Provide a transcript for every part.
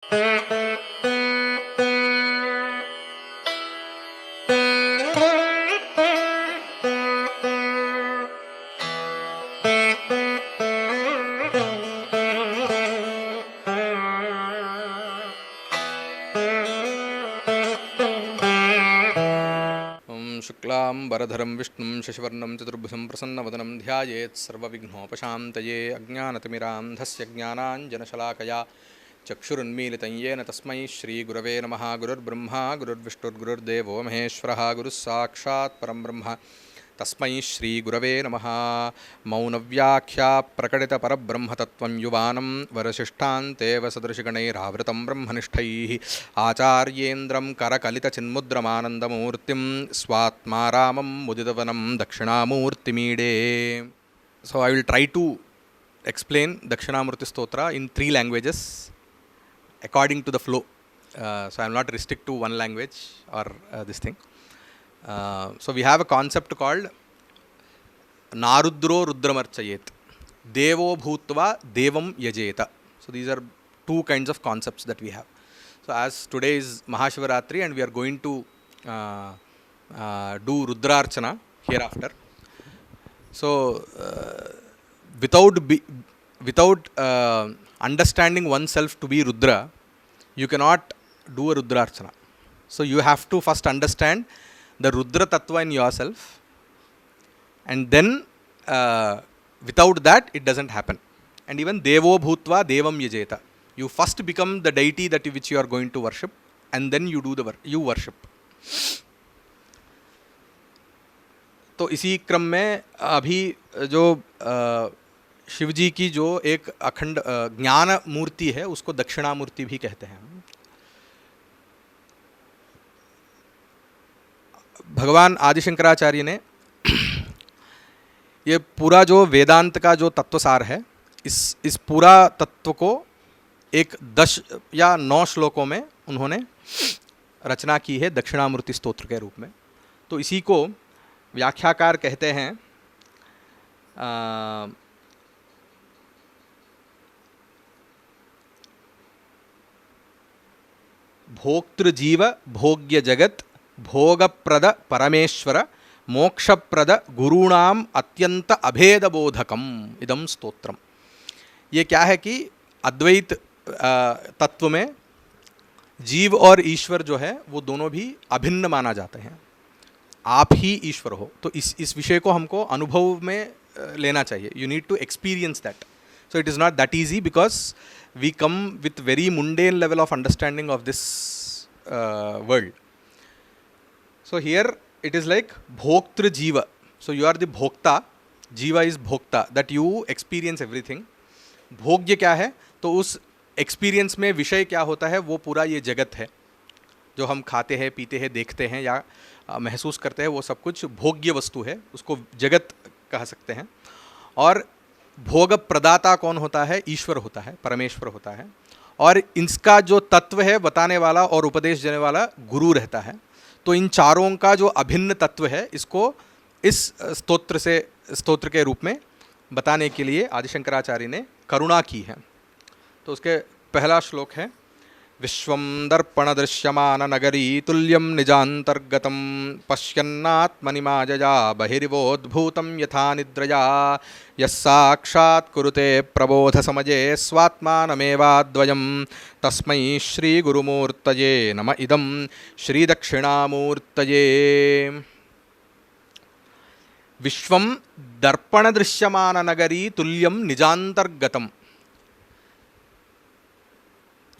शुक्लांबरधरं विष्णुं शशिवर्णं चतुर्भुजं प्रसन्नवदनं ध्यायेत् सर्वविघ्नोपशान्तये अज्ञानतिमिरान्धस्य ज्ञानाञ्जनशलाकया चक्षुरुन्मीलितं येन तस्मै श्रीगुरवे नमः। गुरुर्ब्रह्मा गुरुर्विष्णुर्गुरुर्देवो महेश्वरः, गुरुः साक्षात् परं ब्रह्म तस्मै श्रीगुरवे नमः। मौनव्याख्या प्रकटितपरब्रह्मतत्त्वं युवानं वरशिष्ठान्तेव सदृशगणैरावृतं ब्रह्मनिष्ठैः आचार्येन्द्रं करकलितचिन्मुद्रमानन्दमूर्तिं स्वात्मा रामं मुदितवनं दक्षिणामूर्तिमीडे. So I will try to explain Dakshinamurti Stotra in 3 languages according to the flow. So I will not restrict to one language or this thing. So we have a concept called Narudro Rudramarchayet, Devo Bhutva Devam Yajeta. So these are 2 kinds of concepts that we have. So as today is Mahashivaratri and we are going to do Rudrarchana hereafter. So without understanding oneself to be Rudra, you cannot do a Rudrarchana. So you have to first understand the Rudra Tattva in yourself, and then without that it doesn't happen. And even Devo Bhutva Devam Yajeta, you first become the deity that which you are going to worship, and then you do the you worship. तो इसी क्रम में अभी जो शिव जी की जो एक अखंड ज्ञान मूर्ति है उसको दक्षिणामूर्ति भी कहते हैं। भगवान आदिशंकराचार्य ने ये पूरा जो वेदांत का जो तत्वसार है, इस पूरा तत्व को एक 10 या 9 श्लोकों में उन्होंने रचना की है दक्षिणामूर्ति स्तोत्र के रूप में। तो इसी को व्याख्याकार कहते हैं भोक्तृजीव भोग्य जगत भोगप्रद परमेश्वर मोक्षप्रद गुरूणाम अत्यंत अभेदबोधकम इदम स्तोत्रम। ये क्या है कि अद्वैत तत्व में जीव और ईश्वर जो है वो दोनों भी अभिन्न माना जाते हैं। आप ही ईश्वर हो, तो इस विषय को हमको अनुभव में लेना चाहिए। You need to experience that. So it is not that easy because we come with very mundane level of understanding of this world. So here it is like bhoktru jiva. So you are the bhokta, jiva is bhokta, that you experience everything. भोग्य क्या है, तो उस experience में विषय क्या होता है, वो पूरा ये जगत है जो हम खाते हैं, पीते हैं, देखते हैं या महसूस करते हैं, वो सब कुछ भोग्य वस्तु है, उसको जगत कह सकते हैं. और भोग प्रदाता कौन होता है, ईश्वर होता है, परमेश्वर होता है. और इसका जो तत्व है बताने वाला और उपदेश देने वाला गुरु रहता है. तो इन चारों का जो अभिन्न तत्व है, इसको इस स्तोत्र के रूप में बताने के लिए आदिशंकराचार्य ने करुणा की है. तो उसके पहला श्लोक है, विश्वं दर्पण दृश्यमान नगरी तुल्यं निजांतर्गतं पश्यन्नात्मनि मायया बहिर्वोद्भूतं यथा निद्रया यस्साक्षात् कुरुते प्रबोध समये स्वात्मानमेवाद्वयं तस्मै श्री गुरुमूर्तये नम इदं श्री दक्षिणामूर्तये. विश्वं दर्पण दृश्यमान नगरी तुल्यं निजांतर्गतम.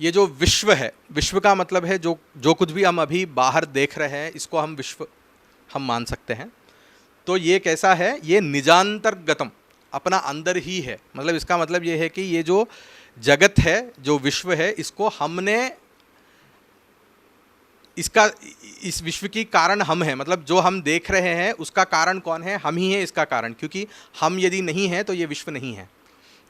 ये जो विश्व है, विश्व का मतलब है जो कुछ भी हम अभी बाहर देख रहे हैं, इसको हम विश्व हम मान सकते हैं. तो ये कैसा है, ये निजांतर्गतम, अपना अंदर ही है. मतलब इसका मतलब ये है कि ये जो जगत है, जो विश्व है, इसको हमने इस विश्व की कारण हम हैं. मतलब जो हम देख रहे हैं उसका कारण कौन है, हम ही हैं इसका कारण. क्योंकि हम यदि नहीं हैं तो ये विश्व नहीं है.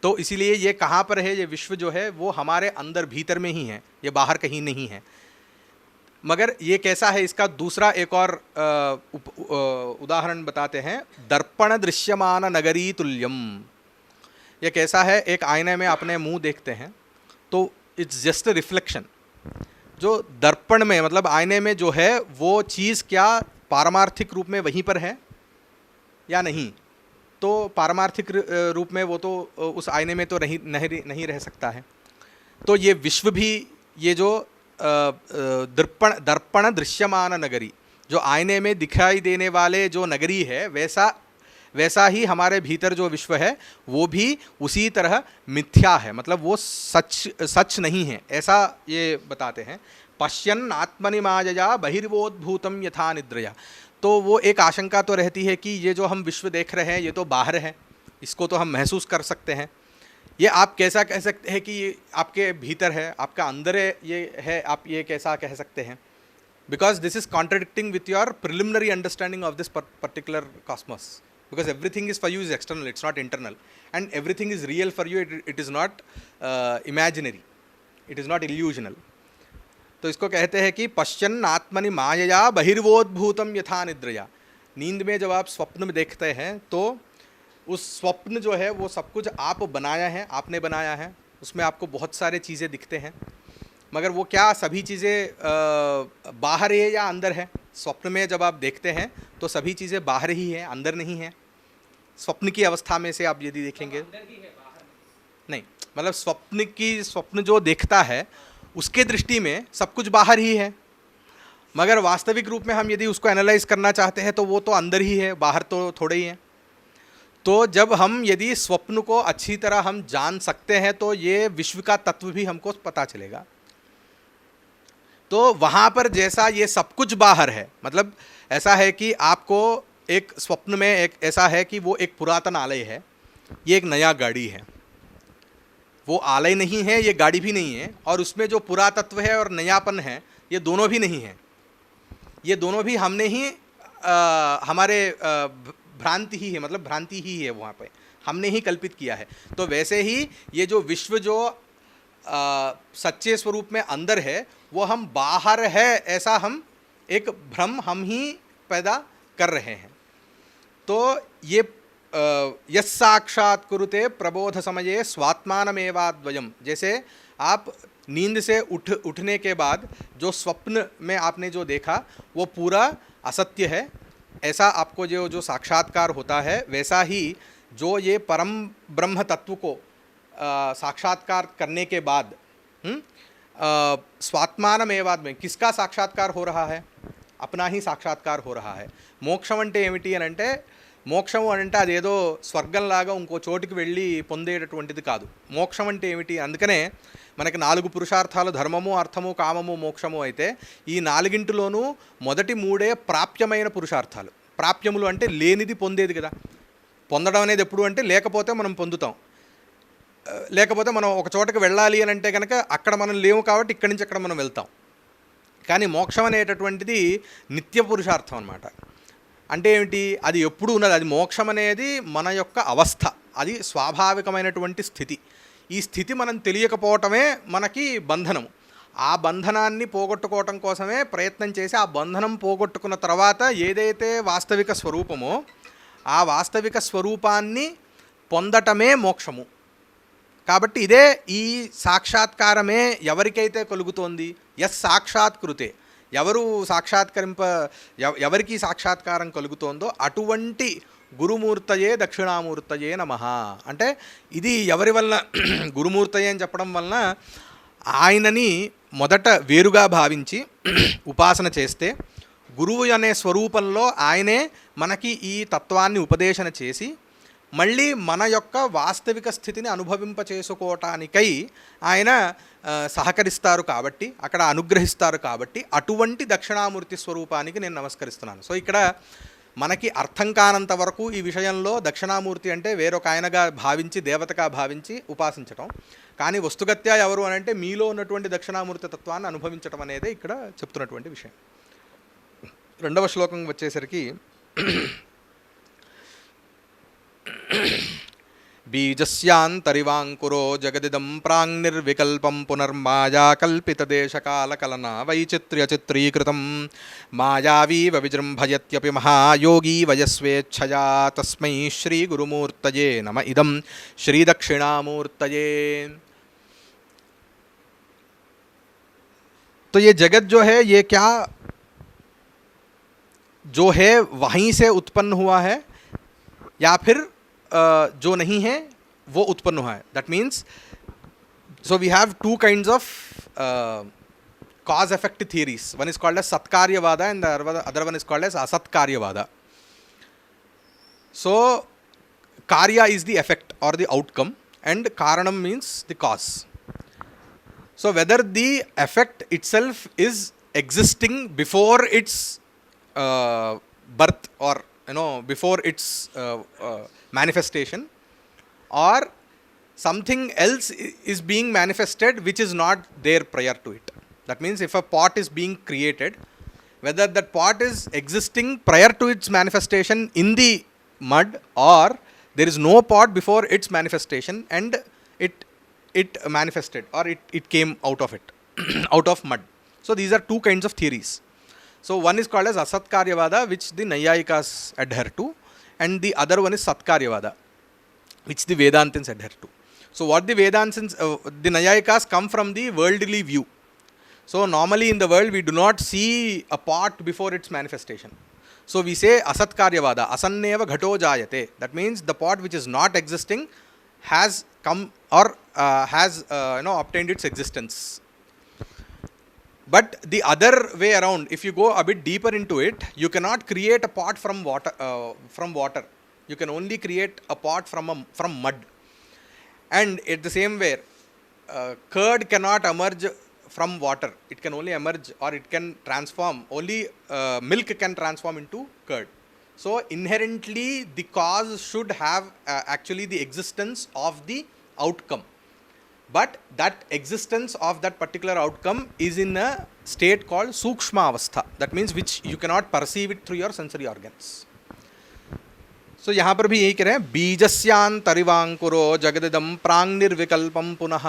तो इसीलिए ये कहाँ पर है, ये विश्व जो है वो हमारे अंदर भीतर में ही है, ये बाहर कहीं नहीं है. मगर ये कैसा है, इसका दूसरा एक और उदाहरण बताते हैं. दर्पण दृश्यमान नगरी तुल्यम. ये कैसा है, एक आईने में अपने मुंह देखते हैं तो इट्स जस्ट अ रिफ्लेक्शन। जो दर्पण में मतलब आईने में जो है वो चीज़ क्या पारमार्थिक रूप में वहीं पर है या नहीं, तो पारमार्थिक रूप में वो तो उस आईने में तो नहीं रह सकता है। तो ये विश्व भी, ये जो दर्पण दर्पण दृश्यमान नगरी, जो आईने में दिखाई देने वाले जो नगरी है, वैसा ही हमारे भीतर जो विश्व है वो भी उसी तरह मिथ्या है, मतलब वो सच नहीं है, ऐसा ये बताते हैं। पश्यन् आत्मनि मायया बहिर्वोद्भूतम यथा निद्रया। तो वो एक आशंका तो रहती है कि ये जो हम विश्व देख रहे हैं ये तो बाहर है, इसको तो हम महसूस कर सकते हैं। ये आप कैसा कह सकते हैं कि ये आपके भीतर है, आपका अंदर है, ये है, आप ये कैसा कह सकते हैं? Because this is contradicting with your preliminary understanding of this particular Cosmos, because everything is for you is external, it's not internal, and everything is real for you, it is not imaginary, it is not illusional. तो इसको कहते हैं कि पश्यन् आत्मनि मायया बहिर्वोद्भूतम यथा निद्रया। नींद में जब आप स्वप्न में देखते हैं तो उस स्वप्न जो है वो सब कुछ आप बनाया है, आपने बनाया है, उसमें आपको बहुत सारे चीज़ें दिखते हैं, मगर वो क्या सभी चीज़ें बाहर है या अंदर है? स्वप्न में जब आप देखते हैं तो सभी चीज़ें बाहर ही हैं, अंदर नहीं है। स्वप्न की अवस्था में से आप यदि देखेंगे नहीं, मतलब स्वप्न जो देखता है उसके दृष्टि में सब कुछ बाहर ही है, मगर वास्तविक रूप में हम यदि उसको एनालाइज करना चाहते हैं तो वो तो अंदर ही है, बाहर तो थोड़े ही है। तो जब हम यदि स्वप्न को अच्छी तरह हम जान सकते हैं तो ये विश्व का तत्व भी हमको पता चलेगा। तो वहाँ पर जैसा ये सब कुछ बाहर है, मतलब ऐसा है कि आपको एक स्वप्न में एक ऐसा है कि वो एक पुरातन आलय है, ये एक नया गाड़ी है। वो आलय नहीं है, ये गाड़ी भी नहीं है, और उसमें जो पुरातत्व है और नयापन है ये दोनों भी नहीं है। ये दोनों भी हमने ही हमारे भ्रांति ही है, मतलब भ्रांति ही है, वहाँ पे हमने ही कल्पित किया है। तो वैसे ही ये जो विश्व जो सच्चे स्वरूप में अंदर है वो हम बाहर है ऐसा हम एक भ्रम हम ही पैदा कर रहे हैं। तो ये यस्साक्षात् कुरुते प्रबोध समये स्वात्मानमेवाद्वयम्, जैसे आप नींद से उठने के बाद जो स्वप्न में आपने जो देखा वो पूरा असत्य है, ऐसा आपको जो साक्षात्कार होता है, वैसा ही जो ये परम ब्रह्म तत्व को साक्षात्कार करने के बाद स्वात्मानमेवाद में किसका साक्षात्कार हो रहा है? अपना ही साक्षात्कार हो रहा है। మోక్షం అంటే ఏమిటి అని అంటే, మోక్షం అంటే అదేదో స్వర్గంలాగా ఇంకో చోటికి వెళ్ళి పొందేటటువంటిది కాదు. మోక్షం అంటే ఏమిటి? అందుకనే మనకి 4 పురుషార్థాలు ధర్మము, అర్థము, కామము, మోక్షము అయితే ఈ నాలుగింటిలోనూ మొదటి 3 ప్రాప్యమైన పురుషార్థాలు. ప్రాప్యములు అంటే లేనిది పొందేది కదా. పొందడం అనేది ఎప్పుడు అంటే లేకపోతే మనం పొందుతాం, లేకపోతే మనం ఒక చోటకి వెళ్ళాలి అని అంటే కనుక అక్కడ మనం లేవు కాబట్టి ఇక్కడి నుంచి అక్కడ మనం వెళ్తాం. కానీ మోక్షం అనేటటువంటిది నిత్య పురుషార్థం అన్నమాట. అంటే ఏమిటి? అది ఎప్పుడు ఉన్నది. అది మోక్షం అనేది మన యొక్క అవస్థ, అది స్వాభావికమైనటువంటి స్థితి. ఈ స్థితి మనం తెలియకపోవటమే మనకి బంధనము. ఆ బంధనాన్ని పోగొట్టుకోవటం కోసమే ప్రయత్నం చేసి ఆ బంధనం పోగొట్టుకున్న తర్వాత ఏదైతే వాస్తవిక స్వరూపమో ఆ వాస్తవిక స్వరూపాన్ని పొందటమే మోక్షము. కాబట్టి ఇదే ఈ సాక్షాత్కారమే ఎవరికైతే కలుగుతోంది, సాక్షాత్కృతే, ఎవరికి సాక్షాత్కారం కలుగుతోందో అటువంటి గురుమూర్తయే దక్షిణామూర్తయే నమః. అంటే ఇది ఎవరి వలన గురుమూర్తయే అని చెప్పడం వలన ఆయనని మొదట వేరుగా భావించి ఉపాసన చేస్తే గురువు అనే స్వరూపంలో ఆయనే మనకి ఈ తత్వాన్ని ఉపదేశన చేసి మళ్ళీ మన యొక్క వాస్తవిక స్థితిని అనుభవింపచేసుకోవటానికై ఆయన సహకరిస్తారు కాబట్టి, అక్కడ అనుగ్రహిస్తారు కాబట్టి అటువంటి దక్షిణామూర్తి స్వరూపానికి నేను నమస్కరిస్తున్నాను. సో ఇక్కడ మనకి అర్థం కానంత వరకు ఈ విషయంలో దక్షిణామూర్తి అంటే వేరొక ఆయనగా భావించి, దేవతగా భావించి ఉపాసించటం. కానీ వస్తుగత్యా ఎవరు అని అంటే మీలో ఉన్నటువంటి దక్షిణామూర్తి తత్వాన్ని అనుభవించటం అనేది ఇక్కడ చెప్తున్నటువంటి విషయం. 2వ శ్లోకం వచ్చేసరికి బీజస్యాంతరివాంకురో జగదిదం ప్రాంగ్నిర్వికల్పం పునర్మాయా కల్పితదేశకాలకలనా వైచిత్ర్యచిత్రీకృతం మాయావీవ విజృంభయత్యపి మహాయోగీ వయస్వేచ్ఛయా తస్మై శ్రీగురుమూర్తయే నమ. ఇదం శ్రీదక్షిణామూర్తయే. तो ये जगत जो है ये क्या जो है वहीं से उत्पन्न हुआ है या फिर जो नहीं है वो उत्पन्न हुआ है. That means so we have two kinds of cause effect theories. One is called as Satkaryavada and the other one is called as Asatkaryavada. So karya is the effect or the outcome and karanam means the cause. So whether the effect itself is existing before its birth or before its manifestation, or something else is being manifested which is not there prior to it. That means if a pot is being created, whether that pot is existing prior to its manifestation in the mud, or there is no pot before its manifestation and it manifested or it came out of it out of mud. So these are two kinds of theories. So one is called as Asatkaryavada, which the Nayayikas adhere to, and the other one is Satkaryavada, which the Vedantins adhere to. So what the Vedantins, the Nayayikas come from the worldly view. So normally in the world we do not see a pot before its manifestation. So we say Asatkaryavada, asanneva ghato jayate. That means the pot which is not existing has come or has obtained its existence. But the other way around, if you go a bit deeper into it, you cannot create a pot from water. You can only create a pot from mud. And at the same way, curd cannot emerge from water. It can only emerge or it can transform. Only milk can transform into curd. So inherently, the cause should have actually the existence of the outcome. But that existence of that particular outcome is in a state called Sukshma Avastha. That means which you cannot perceive it through your sensory organs. So यहाँ पर भी यही कह रहे हैं, बीजस्यांतरिवांकुरो जगदिदम प्रांग निर्विकल्पम पुनः.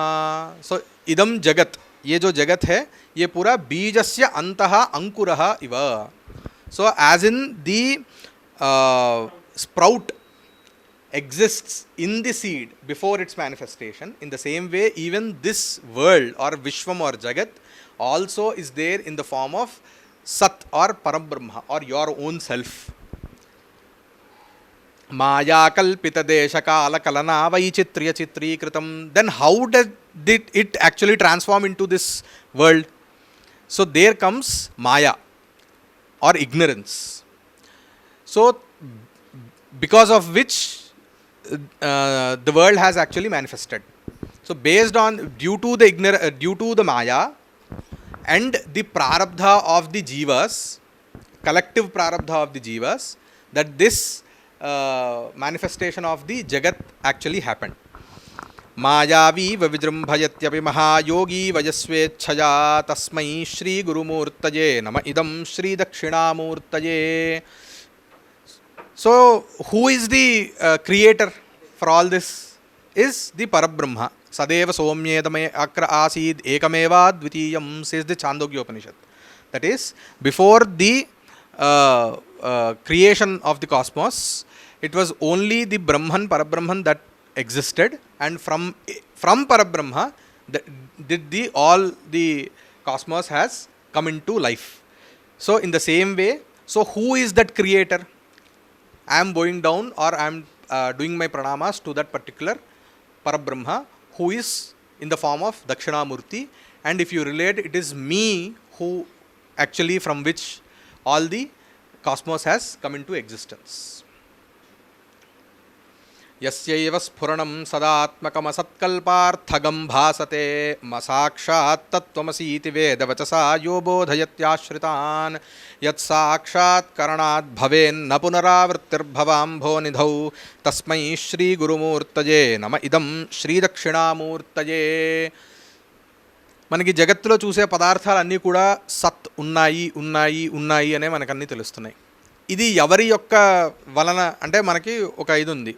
So इदम जगत, ये जो जगत है ये पूरा बीजस्य अंतः अंकुरः इव. So as in the sprout exists in the seed before its manifestation, in the same way even this world or Vishwam or Jagat also is there in the form of Sat or Parabrahma or your own self. Maya kalpita desha kala kalana vaichitriya chitrikritam. Then how did it actually transform into this world? So there comes Maya or ignorance. So because of which the world has actually manifested. So based on due to the Maya and the prarabdha of the jivas, collective prarabdha of the jivas, that this manifestation of the jagat actually happened. Mayavi vijrumbhayatyapi mahayogi vajasvechhaya tasmai shri gurumurtaye nama idam shri dakshinamurtaye. So who is the creator for all this? Is the Parabrahma. Sadeva somyedame akra asid ekameva dvitiyam, says the Chandogya Upanishad. That is, before the creation of the cosmos, it was only the Brahman, Parabrahman that existed, and from Parabrahma all the cosmos has come into life. So in the same way, so who is that creator? I am bowing down or I am doing my pranamas to that particular Parabrahma who is in the form of Dakshinamurti, and if you relate, it is me who actually from which all the cosmos has come into existence. Yasyaiva sphuranam sadatmakam asatkalparthagam bhasate masakshat tattvamasi vedavachasa yo bodhayatyashritan yat sakshat karanat bhaven na punaravrittirbhavam nidhau tasmai shri gurumurtaye nama idam shri dakshinamurtaye. మనకి జగత్తులో చూసే పదార్థాలన్నీ కూడా సత్ ఉన్నాయి ఉన్నాయి ఉన్నాయి అనే మనకన్నీ తెలుస్తున్నాయి. ఇది ఎవరి యొక్క వలన అంటే మనకి ఒక ఇది ఉంది,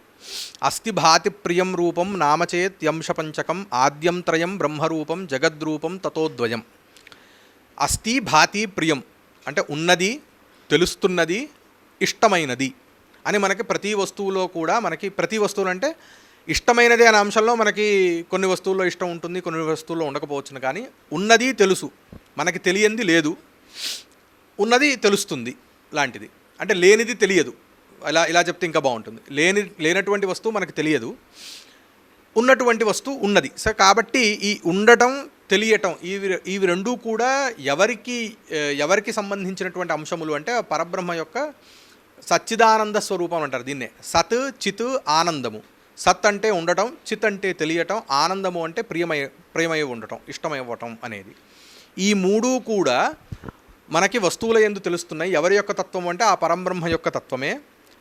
అస్థి భాతి ప్రియం రూపం నామచేత్ యంశ పంచకం ఆద్యం త్రయం బ్రహ్మరూపం జగద్రూపం తతోద్వయం. అస్థి భాతి ప్రియం అంటే ఉన్నది, తెలుస్తున్నది, ఇష్టమైనది అని మనకి ప్రతి వస్తువులో కూడా, మనకి ప్రతి వస్తువులు అంటే ఇష్టమైనది అనే అంశంలో మనకి కొన్ని వస్తువుల్లో ఇష్టం ఉంటుంది, కొన్ని వస్తువుల్లో ఉండకపోవచ్చును, కానీ ఉన్నది తెలుసు, మనకి తెలియంది లేదు, ఉన్నది తెలుస్తుంది లాంటిది. అంటే లేనిది తెలియదు, ఇలా చెప్తే ఇంకా బాగుంటుంది. లేనటువంటి వస్తువు మనకు తెలియదు, ఉన్నటువంటి వస్తువు ఉన్నది. సో కాబట్టి ఈ ఉండటం తెలియటం ఇవి రెండూ కూడా ఎవరికి సంబంధించినటువంటి అంశములు అంటే పరబ్రహ్మ యొక్క సచ్చిదానంద స్వరూపం అంటారు దీన్నే. సత్ చిత్ ఆనందము. సత్ అంటే ఉండటం, చిత్ అంటే తెలియటం, ఆనందము అంటే ప్రియమై ఉండటం, ఇష్టమైవ్వటం అనేది. ఈ మూడు కూడా మనకి వస్తువుల యందు తెలుస్తున్నాయి. ఎవరి యొక్క తత్వం అంటే ఆ పరబ్రహ్మ యొక్క తత్వమే.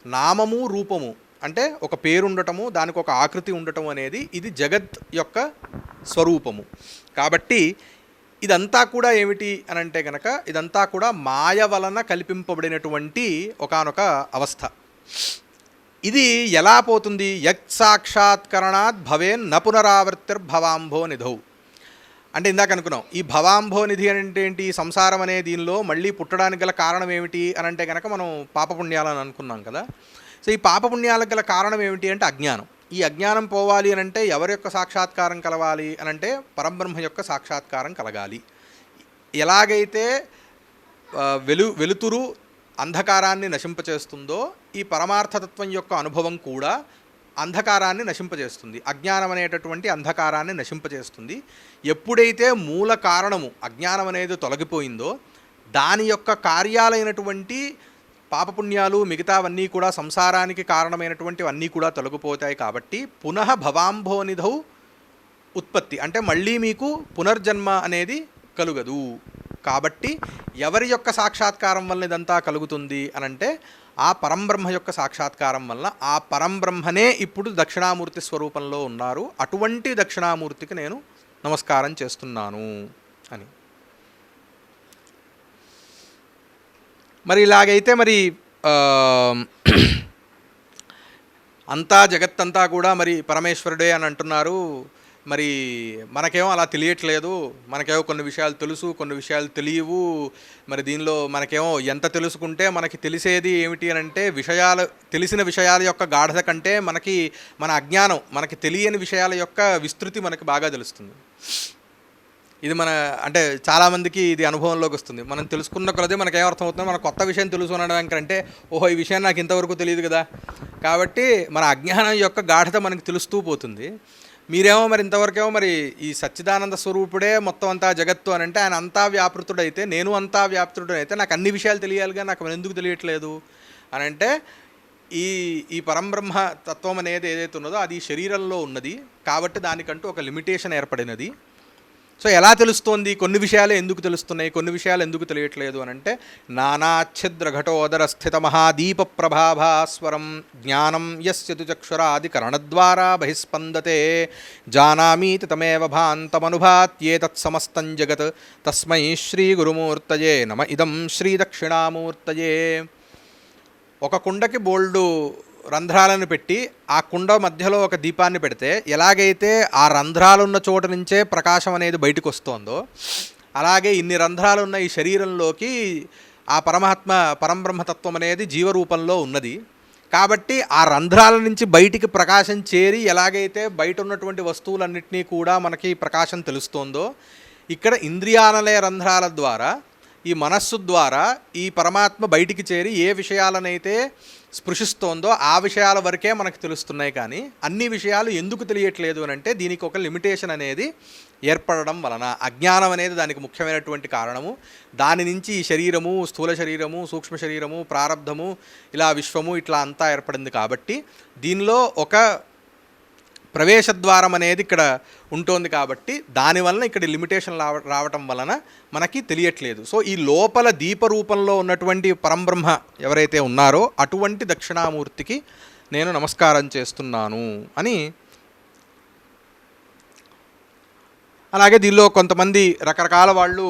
నామము రూపము అంటే ఒక పేరు ఉండటము, దానికి ఒక ఆకృతి ఉండటం అనేది ఇది జగత్ యొక్క స్వరూపము. కాబట్టి ఇదంతా కూడా ఏమిటి అని అంటే కనుక ఇదంతా కూడా మాయ వలన కల్పింపబడినటువంటి ఒకానొక అవస్థ. ఇది ఎలా పోతుంది? యత్ సాక్షాత్కరణాత్ భవేన్ న పునరావృత్తిర్భవాంభో నిధౌ. అంటే ఇందాక అనుకున్నాం, ఈ భవాంభో నిధి అంటే ఏంటి? సంసారం అనే దీనిలో మళ్ళీ పుట్టడానికి గల కారణం ఏమిటి అని అంటే కనుక మనం పాపపుణ్యాలని అనుకున్నాం కదా. సో ఈ పాపపుణ్యాలకు గల కారణం ఏమిటి అంటే అజ్ఞానం. ఈ అజ్ఞానం పోవాలి అని అంటే ఎవరి యొక్క సాక్షాత్కారం కలవాలి అని అంటే పరబ్రహ్మ యొక్క సాక్షాత్కారం కలగాలి. ఎలాగైతే వెలుతురు అంధకారాన్ని నశింపచేస్తుందో ఈ పరమార్థతత్వం యొక్క అనుభవం కూడా అంధకారాన్ని నశింపజేస్తుంది, అజ్ఞానం అనేటటువంటి అంధకారాన్ని నశింపజేస్తుంది. ఎప్పుడైతే మూల కారణము అజ్ఞానం అనేది తొలగిపోయిందో దాని యొక్క కార్యాలైనటువంటి పాపపుణ్యాలు మిగతావన్నీ కూడా సంసారానికి కారణమైనటువంటివన్నీ కూడా తొలగిపోతాయి. కాబట్టి పునః భవాంభోనిధౌ ఉత్పత్తి అంటే మళ్ళీ మీకు పునర్జన్మ అనేది కలుగదు. కాబట్టి ఎవరి యొక్క సాక్షాత్కారం వల్ల ఇదంతా కలుగుతుంది అనంటే ఆ పరంబ్రహ్మ యొక్క సాక్షాత్కారం వల్ల. ఆ పరంబ్రహ్మనే ఇప్పుడు దక్షిణామూర్తి స్వరూపంలో ఉన్నారు. అటువంటి దక్షిణామూర్తికి నేను నమస్కారం చేస్తున్నాను అని. మరి ఇలాగైతే మరి అంతా జగత్తంతా కూడా మరి పరమేశ్వరుడే అని అంటున్నారు. మరి మనకేమో అలా తెలియట్లేదు, మనకేమో కొన్ని విషయాలు తెలుసు, కొన్ని విషయాలు తెలియవు. మరి దీనిలో మనకేమో ఎంత తెలుసుకుంటే మనకి తెలిసేది ఏమిటి అని అంటే తెలిసిన విషయాల యొక్క గాఢత కంటే మన అజ్ఞానం, మనకి తెలియని విషయాల యొక్క విస్తృతి మనకి బాగా తెలుస్తుంది. ఇది అంటే చాలామందికి ఇది అనుభవంలోకి వస్తుంది. మనం తెలుసుకున్న కొలది మనకేమర్థమవుతుంది, మన కొత్త విషయం తెలుసు అనడానికంటే ఓహో ఈ విషయం నాకు ఇంతవరకు తెలియదు కదా. కాబట్టి మన అజ్ఞానం యొక్క గాఢత మనకి తెలుస్తూ పోతుంది. మీరేమో మరి ఇంతవరకేమో మరి ఈ సచ్చిదానంద స్వరూపుడే మొత్తం అంతా జగత్తు అని అంటే ఆయన అంతా వ్యాపృతుడైతే నేను అంతా వ్యాపృతుడైతే నాకు అన్ని విషయాలు తెలియాలిగా, నాకు ఎందుకు తెలియట్లేదు అని అంటే ఈ పరంబ్రహ్మ తత్వం అనేది ఏదైతే ఉన్నదో అది శరీరంలో ఉన్నది కాబట్టి దానికంటూ ఒక లిమిటేషన్ ఏర్పడినది. సో ఎలా తెలుస్తోంది? కొన్ని విషయాలే ఎందుకు తెలుస్తున్నాయి, కొన్ని విషయాలు ఎందుకు తెలియట్లేదు అని అంటే నానాఛిద్ర ఘటోదర స్థిత మహాదీప ప్రభాభాస్వరం జ్ఞానం యస్యతు చక్షురాది కరణద్వారా బహిస్పందతే జానామీతి తమేవ భాంతమనుభాత్యేతత్ సమస్తం జగత్ తస్మై శ్రీ గురుమూర్తయే నమ ఇదం శ్రీ దక్షిణామూర్తయే. ఒక కుండకి బోల్డు రంధ్రాలను పెట్టి ఆ కుండ మధ్యలో ఒక దీపాన్ని పెడితే ఎలాగైతే ఆ రంధ్రాలున్న చోట నుంచే ప్రకాశం అనేది బయటకు వస్తుందో అలాగే ఇన్ని రంధ్రాలున్న ఈ శరీరంలోకి ఆ పరంబ్రహ్మతత్వం అనేది జీవరూపంలో ఉన్నది. కాబట్టి ఆ రంధ్రాల నుంచి బయటికి ప్రకాశం చేరి ఎలాగైతే బయట ఉన్నటువంటి వస్తువులన్నింటినీ కూడా మనకి ప్రకాశం తెలుస్తోందో ఇక్కడ ఇంద్రియాలయ రంధ్రాల ద్వారా ఈ మనస్సు ద్వారా ఈ పరమాత్మ బయటికి చేరి ఏ విషయాలనైతే స్పృశిస్తోందో ఆ విషయాల వరకే మనకు తెలుస్తున్నాయి. కానీ అన్ని విషయాలు ఎందుకు తెలియట్లేదు అని అంటే దీనికి ఒక లిమిటేషన్ అనేది ఏర్పడడం వలన అజ్ఞానం అనేది దానికి ముఖ్యమైనటువంటి కారణము. దాని నుంచి ఈ శరీరము, స్థూల శరీరము, సూక్ష్మ శరీరము, ప్రారబ్ధము, ఇలా విశ్వము ఇట్లా అంతా ఏర్పడింది. కాబట్టి దీనిలో ఒక ప్రవేశద్వారం అనేది ఇక్కడ ఉంటుంది. కాబట్టి దానివలన ఇక్కడ లిమిటేషన్ రావటం వలన మనకి తెలియట్లేదు. సో ఈ లోపల దీపరూపంలో ఉన్నటువంటి పరంబ్రహ్మ ఎవరైతే ఉన్నారో అటువంటి దక్షిణామూర్తికి నేను నమస్కారం చేస్తున్నాను అని. అలాగే దీనిలో కొంతమంది రకరకాల వాళ్ళు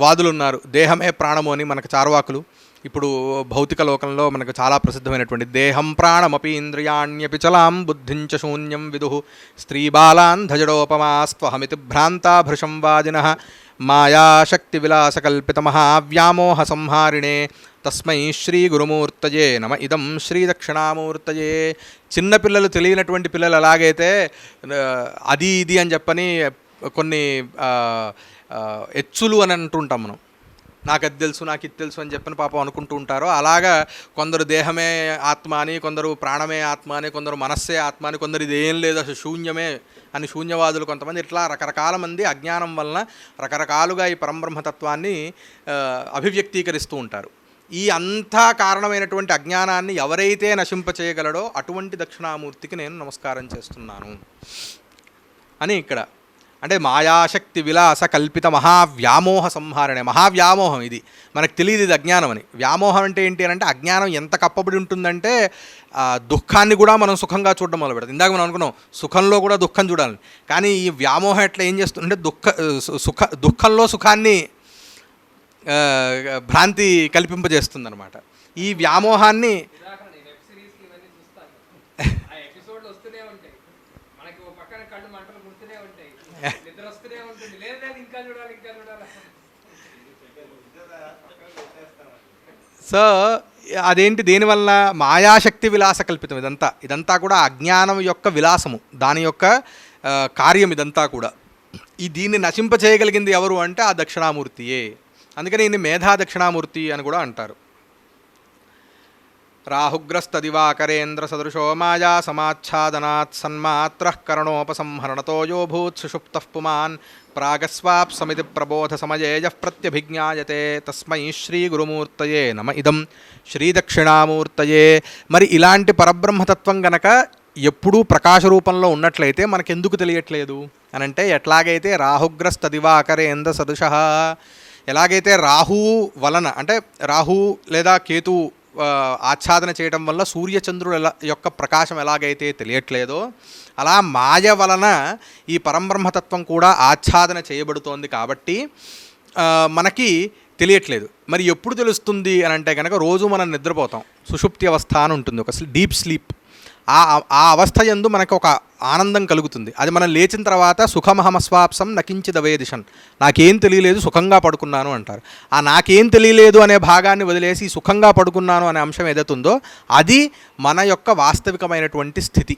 వాదులు ఉన్నారు. దేహమే ప్రాణము అని మనకు చార్వాకులు ఇప్పుడు భౌతిక లోకంలో మనకు చాలా ప్రసిద్ధమైనటువంటి దేహం ప్రాణమపి ఇంద్రియాణ్యపి చలాం బుద్ధించ శూన్యం విదుః స్త్రీ బాలాన్ ధజడోపమాస్త్వహమితి భ్రాంతా భృశం వాదినః మాయాశక్తి విలాసకల్పితమహావ్యామోహ సంహారిణే తస్మై శ్రీ గురుమూర్తయే నమ ఇదం శ్రీ దక్షిణామూర్తయే. చిన్నపిల్లలు తెలియనటువంటి పిల్లలు ఎలాగైతే అది ఇది అని చెప్పని కొన్ని ఎచ్చులు అని అంటుంటాం మనం. నాకు అది తెలుసు, నాకు ఇది తెలుసు అని చెప్పని పాపం అనుకుంటూ ఉంటారో అలాగా కొందరు దేహమే ఆత్మ అని, కొందరు ప్రాణమే ఆత్మ అని, కొందరు మనస్సే ఆత్మ అని, కొందరు ఇది ఏం లేదు అసలు శూన్యమే అని శూన్యవాదులు కొంతమంది, ఇట్లా రకరకాల మంది అజ్ఞానం వలన రకరకాలుగా ఈ పరబ్రహ్మతత్వాన్ని అభివ్యక్తీకరిస్తూ ఉంటారు. ఈ అంతా కారణమైనటువంటి అజ్ఞానాన్ని ఎవరైతే నశింపచేయగలడో అటువంటి దక్షిణామూర్తికి నేను నమస్కారం చేస్తున్నాను అని ఇక్కడ. అంటే మాయాశక్తి విలాస కల్పిత మహావ్యామోహ సంహారణే. మహావ్యామోహం ఇది, మనకు తెలియదు ఇది అజ్ఞానం అని. వ్యామోహం అంటే ఏంటి అని అంటే అజ్ఞానం ఎంత కప్పబడి ఉంటుందంటే దుఃఖాన్ని కూడా మనం సుఖంగా చూడడం మొదలు పెడతాం. ఇందాక మనం అనుకున్నాం సుఖంలో కూడా దుఃఖం చూడాలని, కానీ ఈ వ్యామోహం ఎట్లా ఏం చేస్తుందంటే దుఃఖంలో సుఖాన్ని భ్రాంతి కల్పింపజేస్తుందన్నమాట. ఈ వ్యామోహాన్ని సో అదేంటి, దేనివల్ల? మాయాశక్తి విలాస కల్పితం. ఇదంతా కూడా అజ్ఞానం యొక్క విలాసము, దాని యొక్క కార్యం ఇదంతా కూడా. దీన్ని నశింప చేయగలిగింది ఎవరు అంటే ఆ దక్షిణామూర్తియే. అందుకని ఈయన్ని మేధా దక్షిణామూర్తి అని కూడా అంటారు. రాహుగ్రస్తదివాకరేంద్ర సదృశో మాయా సమాచ్ఛాదనాత్ సన్మాత్ర కరణోపసంహరణతో యో భూత్ సుషుప్తః పుమాన్ ప్రాగస్వాప్ సమితి ప్రబోధ సమయేయ ప్రత్యభిజ్ఞాయతే తస్మై శ్రీ గురుమూర్తయే నమ ఇదం శ్రీ దక్షిణామూర్తయే. మరి ఇలాంటి పరబ్రహ్మతత్వం గనక ఎప్పుడూ ప్రకాశ రూపంలో ఉన్నట్లయితే మనకెందుకు తెలియట్లేదు అనంటే, ఎట్లాగైతే రాహుగ్రస్తదివాకరేంద్ర సదృశః, ఎలాగైతే రాహువు వలన అంటే రాహువు లేదా కేతువు ఆచ్ఛాదన చేయడం వల్ల సూర్యచంద్రుల యొక్క ప్రకాశం ఎలాగైతే తెలియట్లేదో, అలా మాయ వలన ఈ పరబ్రహ్మతత్వం కూడా ఆచ్ఛాదన చేయబడుతోంది కాబట్టి మనకి తెలియట్లేదు. మరి ఎప్పుడు తెలుస్తుంది అని అంటే కనుక రోజు మనం నిద్రపోతాం, సుషుప్తి అవస్థ అని ఉంటుంది, ఒక డీప్ స్లీప్. ఆ అవస్థ యందు మనకు ఒక ఆనందం కలుగుతుంది. అది మనం లేచిన తర్వాత సుఖమహమస్వాప్సం నకించిదవేదిషన్, నాకేం తెలియలేదు సుఖంగా పడుకున్నాను అంటారు. ఆ నాకేం తెలియలేదు అనే భాగాన్ని వదిలేసి సుఖంగా పడుకున్నాను అనే అంశం ఏదైతుందో అది మన యొక్క వాస్తవికమైనటువంటి స్థితి.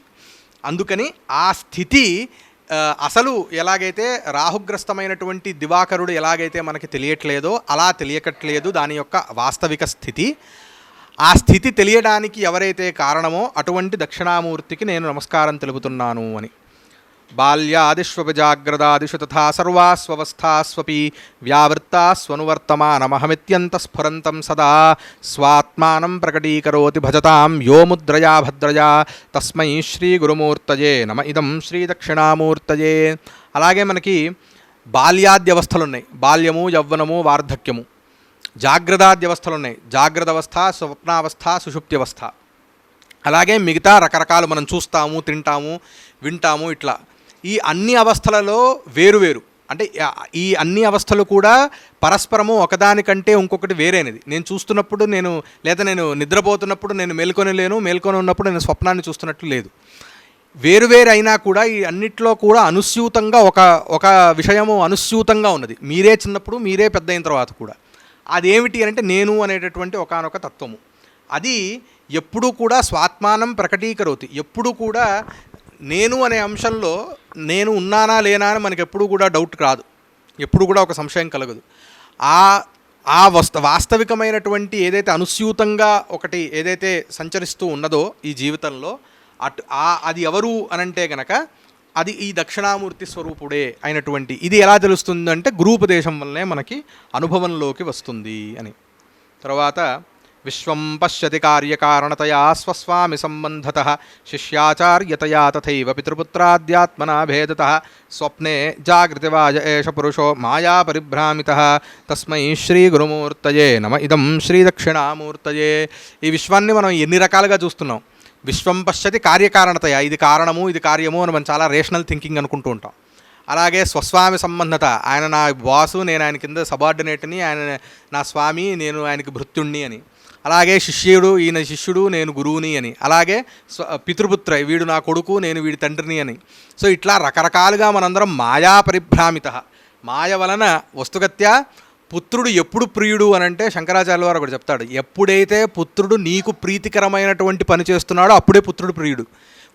అందుకని ఆ స్థితి అసలు ఎలాగైతే రాహుగ్రస్తమైనటువంటి దివాకరుడు ఎలాగైతే మనకి తెలియట్లేదో అలా తెలియకట్లేదు దాని యొక్క వాస్తవిక స్థితి. ఆ స్థితి తెలియడానికి ఎవరైతే కారణమో అటువంటి దక్షిణామూర్తికి నేను నమస్కారం తెలుపుతున్నాను అని. బాల్యాదిష్వపి జాగ్రదాదిషు తథా సర్వాస్వస్థాస్వపి వ్యావృత్తాస్వనువర్తమానమహమిత్యంత స్ఫురంతం సదా స్వాత్మానం ప్రకటీకరోతి భజతాం యో ముద్రయా భద్రయా తస్మై శ్రీ గురుమూర్తయే నమ ఇదం శ్రీ దక్షిణామూర్తయే. అలాగే మనకి బాల్యాద్యవస్థలు ఉన్నాయి, బాల్యము, యవ్వనము, వార్ధక్యము. జాగ్రత్తాద్యవస్థలు ఉన్నాయి, జాగ్రత్త అవస్థ, స్వప్నావస్థ, సుషుప్త్యవస్థ. అలాగే మిగతా రకరకాలు మనం చూస్తాము, తింటాము, వింటాము. ఇట్లా ఈ అన్ని అవస్థలలో వేరువేరు, అంటే ఈ అన్ని అవస్థలు కూడా పరస్పరము ఒకదానికంటే ఇంకొకటి వేరేనిది. నేను చూస్తున్నప్పుడు లేదా నేను నిద్రపోతున్నప్పుడు నేను మేల్కొని లేను, మేల్కొని ఉన్నప్పుడు నేను స్వప్నాన్ని చూస్తున్నట్లు లేదు. వేరువేరు అయినా కూడా ఈ అన్నిట్లో కూడా అనుస్యూతంగా ఒక విషయము అనుస్యూతంగా ఉన్నది. మీరే చిన్నప్పుడు, మీరే పెద్ద అయిన తర్వాత కూడా. అదేమిటి అంటే నేను అనేటటువంటి ఒకానొక తత్వము. అది ఎప్పుడూ కూడా స్వాత్మానం ప్రకటీకరోతి. ఎప్పుడు కూడా నేను అనే అంశంలో నేను ఉన్నానా లేనా అని మనకు ఎప్పుడు కూడా డౌట్ రాదు, ఎప్పుడు కూడా ఒక సంశయం కలగదు. ఆ వాస్తవికమైనటువంటి ఏదైతే అనుస్యూతంగా ఒకటి ఏదైతే సంచరిస్తూ ఉన్నదో ఈ జీవితంలో అది ఎవరు అనంటే గనక అది ఈ దక్షిణామూర్తి స్వరూపుడే అయినటువంటి. ఇది ఎలా తెలుస్తుందంటే గురూపదేశం వల్లనే మనకి అనుభవంలోకి వస్తుంది అని. తర్వాత విశ్వం పశ్యతి కార్యకారణతయా స్వస్వామి సంబంధతః శిష్యాచార్యతయా తథైవ పితృపుత్రాద్యాత్మనా భేదతః స్వప్నే జాగృతివాయ ఏష పురుషో మాయా పరిభ్రామితః తస్మై శ్రీ గురుమూర్తయే నమ ఇదం శ్రీ దక్షిణామూర్తయే. ఈ విశ్వాన్ని మనం ఎన్ని రకాలుగా చూస్తున్నాం. విశ్వం పశ్యతి కార్యకారణతయ, ఇది కారణము ఇది కార్యము అని మనం చాలా రేషనల్ థింకింగ్ అనుకుంటూ ఉంటాం. అలాగే స్వస్వామి సంబంధత, ఆయన నా బాసు, నేను ఆయన కింద సబార్డినేట్ని, ఆయన నా స్వామి, నేను ఆయనకి భృత్యుణ్ణి అని. అలాగే శిష్యుడు, ఈయన శిష్యుడు, నేను గురువుని అని. అలాగే పితృపుత్ర, వీడు నా కొడుకు, నేను వీడి తండ్రిని అని. సో ఇట్లా రకరకాలుగా మనందరం మాయా పరిభ్రామిత, మాయ వలన వస్తుగత్యా పుత్రుడు ఎప్పుడు ప్రియుడు అని అంటే శంకరాచార్యుల వారు ఒకటి చెప్తాడు, ఎప్పుడైతే పుత్రుడు నీకు ప్రీతికరమైనటువంటి పని చేస్తున్నాడో అప్పుడే పుత్రుడు ప్రియుడు.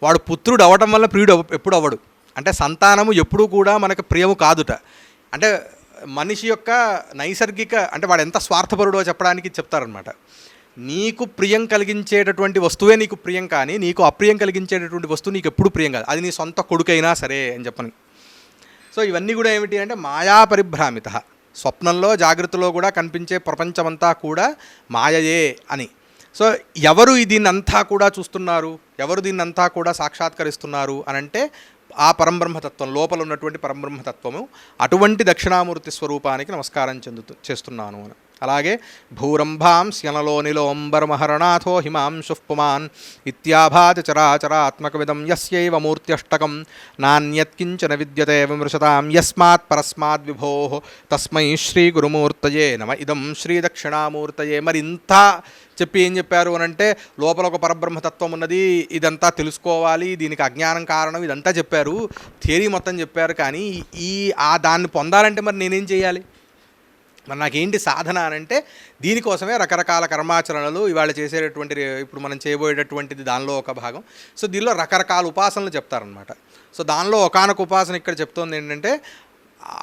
వాడు పుత్రుడు అవ్వటం వల్ల ప్రియుడు ఎప్పుడు అవ్వడు. అంటే సంతానము ఎప్పుడూ కూడా మనకు ప్రియము కాదుట. అంటే మనిషి యొక్క నైసర్గిక అంటే వాడు ఎంత స్వార్థపరుడో చెప్పడానికి చెప్తారనమాట. నీకు ప్రియం కలిగించేటటువంటి వస్తువే నీకు ప్రియం, కానీ నీకు అప్రియం కలిగించేటటువంటి వస్తువు నీకు ఎప్పుడు ప్రియం కాదు, అది నీ సొంత కొడుకైనా సరే అని చెప్పని. సో ఇవన్నీ కూడా ఏమిటి అంటే మాయా పరిభ్రామిత, స్వప్నంలో జాగ్రత్తలో కూడా కనిపించే ప్రపంచమంతా కూడా మాయయే అని. సో ఎవరు దీన్నంతా కూడా చూస్తున్నారు, ఎవరు దీన్నంతా కూడా సాక్షాత్కరిస్తున్నారు అని అంటే ఆ పరంబ్రహ్మతత్వం, లోపల ఉన్నటువంటి పరంబ్రహ్మతత్వము. అటువంటి దక్షిణామూర్తి స్వరూపానికి నమస్కారం చేస్తున్నాను అని. అలాగే భూరంభాం స్యనలోనిలోంబరమహరణాథో హిమాంశుః పుమాన్ ఇత్యాభాతి చరాచరాత్మకమిదం యస్యైవ మూర్త్యష్టకం నాన్యత్కించన విద్యతే విమృశతాం యస్మాత్ పరస్మాద్ విభోః తస్మై శ్రీ గురుమూర్తయే నమ ఇదం శ్రీ దక్షిణామూర్తయే. మరి ఇంత చెప్పి ఏం చెప్పారు అని అంటే లోపల ఒక పరబ్రహ్మతత్వం ఉన్నది, ఇదంతా తెలుసుకోవాలి, దీనికి అజ్ఞానం కారణం, ఇదంతా చెప్పారు, థియరీ మొత్తం చెప్పారు. కానీ దాన్ని పొందాలంటే మరి నేనేం చేయాలి, మరి నాకేంటి సాధన అని అంటే దీనికోసమే రకరకాల కర్మాచరణలు ఇవాళ చేసేటటువంటి, ఇప్పుడు మనం చేయబోయేటటువంటిది దానిలో ఒక భాగం. సో దీనిలో రకరకాల ఉపాసనలు చెప్తారనమాట. సో దానిలో ఒకానొక ఉపాసన ఇక్కడ చెప్తోంది ఏంటంటే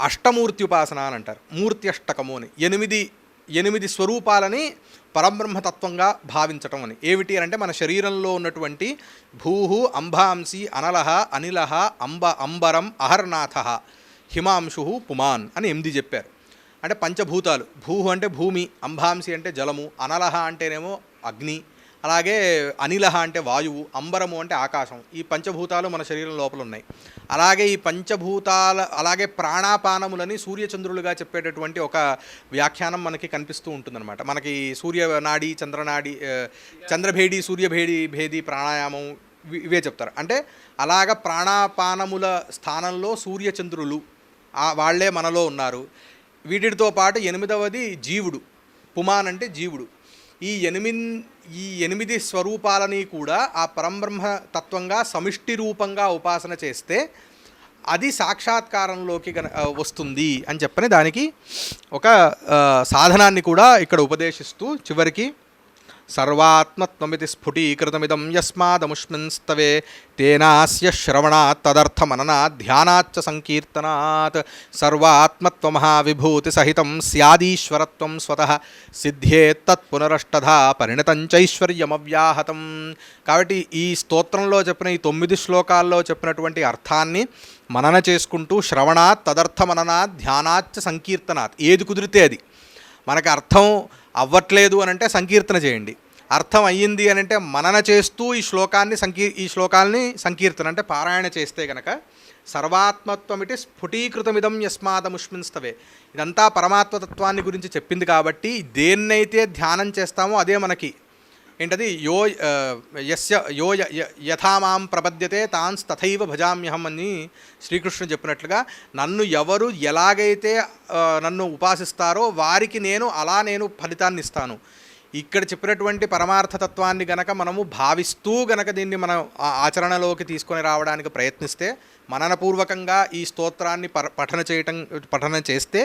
అష్టమూర్తి ఉపాసన అని అంటారు. మూర్తి అష్టకము అని, ఎనిమిది స్వరూపాలని పరబ్రహ్మతత్వంగా భావించటం అని. ఏమిటి అంటే మన శరీరంలో ఉన్నటువంటి భూహు అంబాంసి అనలహ అనిలహ అంబరం అహర్నాథ హిమాంశు పుమాన్ అని 8 చెప్పారు. అంటే పంచభూతాలు, భూహు అంటే భూమి, అంబాంసి అంటే జలము, అనలహ అంటేనేమో అగ్ని, అలాగే అనిలహ అంటే వాయువు, అంబరము అంటే ఆకాశం. ఈ పంచభూతాలు మన శరీరం లోపల ఉన్నాయి. అలాగే ఈ పంచభూతాల అలాగే ప్రాణాపానములని సూర్యచంద్రులుగా చెప్పేటటువంటి ఒక వ్యాఖ్యానం మనకి కనిపిస్తూ ఉంటుందన్నమాట. మనకి సూర్యనాడి, చంద్రనాడి, చంద్రభేడి, భేది ప్రాణాయామం ఇవే చెప్తారు. అంటే అలాగ ప్రాణాపానముల స్థానంలో సూర్యచంద్రులు వాళ్ళే మనలో ఉన్నారు. వీటితో పాటు 8వది జీవుడు, పుమాన్ అంటే జీవుడు. ఈ 8 స్వరూపాలని కూడా ఆ పరంబ్రహ్మ తత్వంగా సమిష్టి రూపంగా ఉపాసన చేస్తే అది సాక్షాత్కారంలోకి వస్తుంది అని చెప్పని దానికి ఒక సాధనాన్ని కూడా ఇక్కడ ఉపదేశిస్తూ చివరికి సర్వాత్మత్వమితి స్ఫుటీకృతమిదం యస్మాదముష్మిన్స్తవే తేనాస్య శ్రవణాత్ తదర్థమననాత్ ధ్యానాచ్చ సంకీర్తనాత్ సర్వాత్మత్వమహావిభూతి సహితం స్యాదీశ్వరత్వం స్వతః సిద్ధ్యేత్తత్ పునరష్టధా పరిణతంచైశ్వర్యమవ్యాహతం. కాబట్టి ఈ స్తోత్రంలో చెప్పిన ఈ 9 శ్లోకాల్లో చెప్పినటువంటి అర్థాన్ని మనన చేసుకుంటూ శ్రవణాత్ తదర్థమననాత్ ధ్యానాచ్చ సంకీర్తనాత్, ఏది కుదిరితే అది. మనకు అర్థం అవ్వట్లేదు అని అంటే సంకీర్తన చేయండి, అర్థం అయ్యింది అని అంటే మనన చేస్తూ ఈ శ్లోకాల్ని సంకీర్తన అంటే పారాయణ చేస్తే కనుక సర్వాత్మత్వమిటి స్ఫుటీకృతమిదం యస్మాదముష్మిన్స్తవే, ఇదంతా పరమాత్మతత్వాన్ని గురించి చెప్పింది కాబట్టి దేన్నైతే ధ్యానం చేస్తామో అదే మనకి ఏంటది యథా మాం ప్రపద్యతే తాన్ తథైవ భజామ్యహం అని శ్రీకృష్ణుడు చెప్పినట్లుగా నన్ను ఎవరు ఎలాగైతే నన్ను ఉపాసిస్తారో వారికి నేను ఫలితాన్ని ఇస్తాను. ఇక్కడ చెప్పినటువంటి పరమార్థతత్వాన్ని గనక మనము భావిస్తూ గనక దీన్ని మనం ఆచరణలోకి తీసుకొని రావడానికి ప్రయత్నిస్తే, మననపూర్వకంగా ఈ స్తోత్రాన్ని పఠన చేస్తే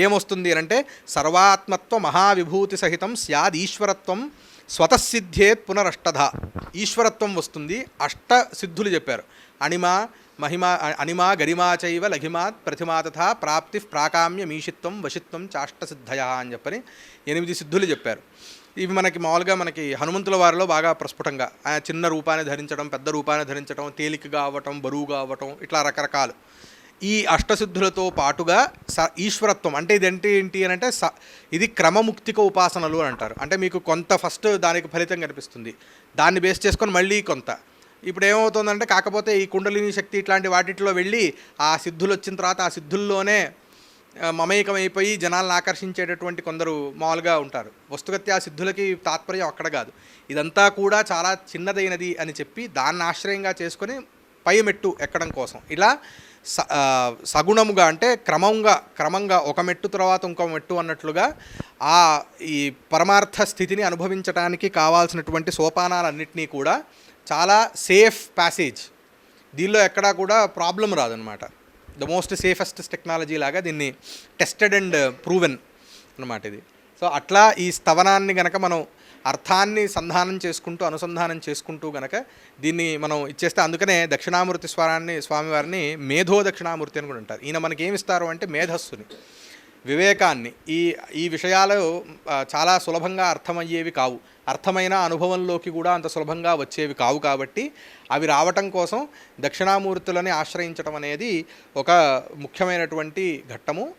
ఏమొస్తుంది అంటే సర్వాత్మత్వ మహావిభూతి సహితం స్యాద్ ఈశ్వరత్వం స్వతఃసిద్ధేత్ పునరష్టధ, ఈశ్వరత్వం వస్తుంది. సిద్ధులు చెప్పారు, అనిమా గరిమా చైవ లఘిమాత్ ప్రతిమా తథా ప్రాప్తి ప్రాకామ్య మీషిత్వం వశిత్వం చాష్టసిద్ధయ అని చెప్పని 8 సిద్ధులు చెప్పారు. ఇవి మనకి హనుమంతుల వారిలో బాగా ప్రస్ఫుటంగా చిన్న రూపాన్ని ధరించడం, పెద్ద రూపాన్ని ధరించడం, తేలికగా అవ్వటం, బరువుగా అవ్వటం, ఇట్లా రకరకాలు. ఈ అష్టసిద్ధులతో పాటుగా ఈశ్వరత్వం అంటే ఏంటి అని అంటే ఇది క్రమముక్తిక ఉపాసనలు అని అంటారు. అంటే మీకు కొంత ఫస్ట్ దానికి ఫలితం కనిపిస్తుంది, దాన్ని బేస్ చేసుకొని మళ్ళీ కొంత. ఇప్పుడు ఏమవుతుందంటే కాకపోతే ఈ కుండలిని శక్తి ఇట్లాంటి వాటిలో వెళ్ళి ఆ సిద్ధులు వచ్చిన తర్వాత ఆ సిద్ధుల్లోనే మమేకమైపోయి జనాలను ఆకర్షించేటటువంటి కొందరు మామూలుగా ఉంటారు. వస్తుగత్య ఆ సిద్ధులకి తాత్పర్యం అక్కడ కాదు, ఇదంతా కూడా చాలా చిన్నదైనది అని చెప్పి దాన్ని ఆశ్రయంగా చేసుకొని పై మెట్టు ఎక్కడం కోసం ఇలా సగుణముగా అంటే క్రమంగా ఒక మెట్టు తర్వాత ఇంకో మెట్టు అన్నట్లుగా ఈ పరమార్థ స్థితిని అనుభవించడానికి కావాల్సినటువంటి సోపానాలన్నింటినీ కూడా చాలా సేఫ్ ప్యాసేజ్, దీనిలో ఎక్కడా కూడా ప్రాబ్లం రాదనమాట. ద మోస్ట్ సేఫెస్ట్ టెక్నాలజీ లాగా దీన్ని టెస్టెడ్ అండ్ ప్రూవెన్ అనమాట ఇది. సో అట్లా ఈ స్తవనాన్ని గనక మనం అర్థాన్ని అనుసంధానం చేసుకుంటూ గనక దీన్ని మనం ఇచ్చేస్తే, అందుకనే దక్షిణామూర్తి స్వామివారిని మేధో దక్షిణామూర్తి అని కూడా అంటారు. ఈయన మనకి ఏమిస్తారు అంటే మేధస్సుని. వివేకాన్ని. ఈ ఈ విషయాలు చాలా సులభంగా అర్థమయ్యేవి కావు. అర్థమైన అనుభవంలోకి కూడా అంత సులభంగా వచ్చేవి కావు కాబట్టి అవి రావటం కోసం దక్షిణామూర్తులని ఆశ్రయించటం అనేది ఒక ముఖ్యమైనటువంటి ఘట్టము.